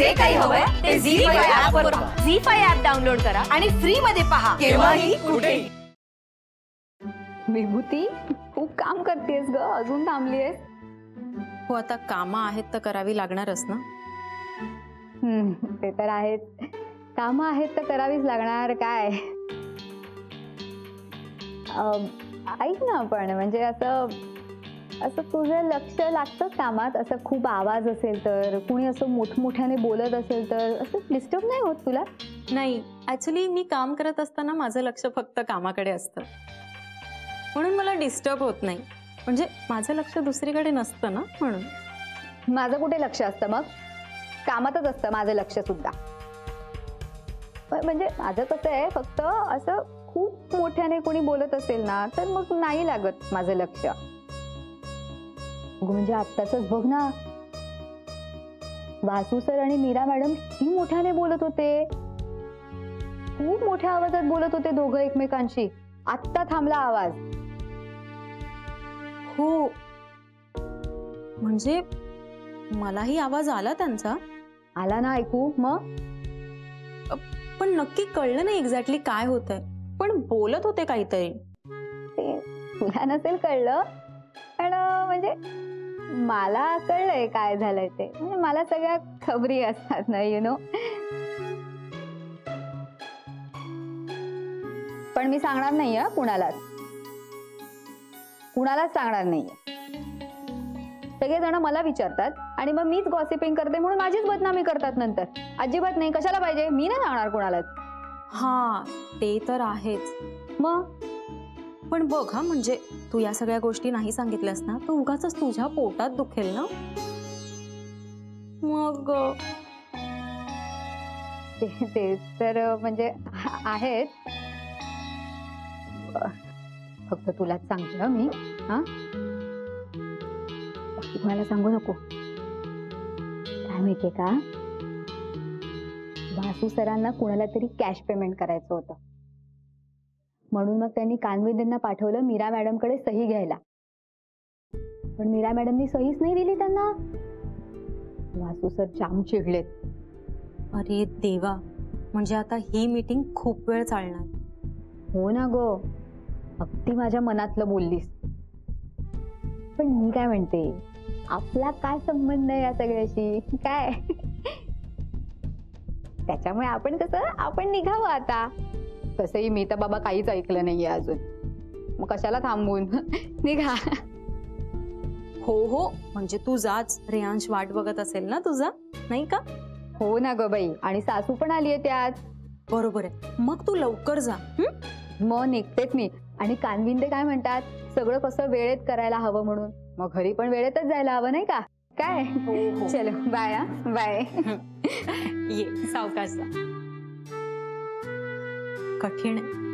जे काही हवंय ते झी5 ऍप वर पहा. झी5 ऍप डाउनलोड करा आणि फ्री मध्ये पहा केव्हाही कुठेही. विभूती खूप काम करतेस ग, अजून थांबलीयस? हो, आता कामं आहेत तर करावी लागणारच ना. ते तर आहेच, कामं आहेत तर करावीच लागणार. काय ऐक ना, पण म्हणजे असं असं तुझं लक्ष लागतं कामात? असं खूप आवाज असेल तर, कुणी असं मोठमोठ्याने बोलत असेल तर असं डिस्टर्ब नाही होत तुला? नाही, ऍक्च्युली मी काम करत असताना माझं लक्ष फक्त कामाकडे असतं, म्हणून मला डिस्टर्ब होत नाही. म्हणजे माझं लक्ष दुसरीकडे नसतं ना, म्हणून. माझं कुठे लक्ष असतं मग? कामातच असतं माझं लक्ष सुद्धा. म्हणजे माझं कसं आहे, फक्त असं खूप मोठ्याने कोणी बोलत असेल ना तर मग नाही लागत माझं लक्ष. म्हणजे आत्ताच बघ ना, वासू सर आणि मीरा मॅडम किती मोठ्याने बोलत होते, खूप मोठ्या आवाजात बोलत होते दोघं एकमेकांशी. आत्ता थांबला आवाज. हो, म्हणजे मलाही आवाज आला त्यांचा. आला ना ऐकू? मग पण नक्की कळलं नाही एक्झॅक्टली काय होतंय, पण बोलत होते काहीतरी. ते तुला नसेल कळलं, पण म्हणजे मला कळलंय काय झालंय ते. म्हणजे मला सगळ्या खबरी असतात ना, यु नो. पण मी सांगणार नाहीये कुणालाच, कुणालाच सांगणार नाहीये. सगळेजण मला विचारतात आणि मग मीच गॉसिपिंग करते म्हणून माझीच बदनामी करतात नंतर. अजिबात नाही, कशाला पाहिजे, मी नाही सांगणार कुणालाच. हा, ते तर आहेच. मग पण बघ हा, म्हणजे तू या सगळ्या गोष्टी नाही सांगितल्यास ना तर उगाच तुझ्या पोटात दुखेल ना. मग ते तर म्हणजे आहेत. फक्त तुलाच सांगते मी, हा, तुम्हाला सांगू नको. काय माहितीये का, वासू सरांना कुणाला तरी कॅश पेमेंट करायचं होतं, म्हणून मग त्यांनी कानविंदेंना पाठवलं मीरा मॅडमकडे सही घ्यायला. पण मीरा मॅडमनी सहीच नाही दिली त्यांना. वासू सर जाम चिडलेत. अरे देवा, म्हणजे आता ही मीटिंग खूप वेळ चालणार. हो ना गो, अगदी माझ्या मनातलं बोललीस. पण मी काय म्हणते, आपला काय संबंध आहे या सगळ्याशी? काय त्याच्यामुळे आपण निघावं आता. तसंही मी तर बाबा काहीच ऐकलं नाहीये अजून, मग कशाला थांबून निघा. हो हो, म्हणजे तू जाच, रेयांश वाट बघत असेल ना तुझा, नाही का? हो ना ग बाई, आणि सासू पण आलीये त्यात. बरोबर आहे, मग तू लवकर जा. मग निघतेच मी. आणि कानविंदे काय म्हणतात, सगळं कसं वेळेत करायला हवं म्हणून. मग घरी पण वेळेतच जायला हवं, नाही का? काय चलो, बाय. बाय. ये सावकाश जा. कठीण आहे.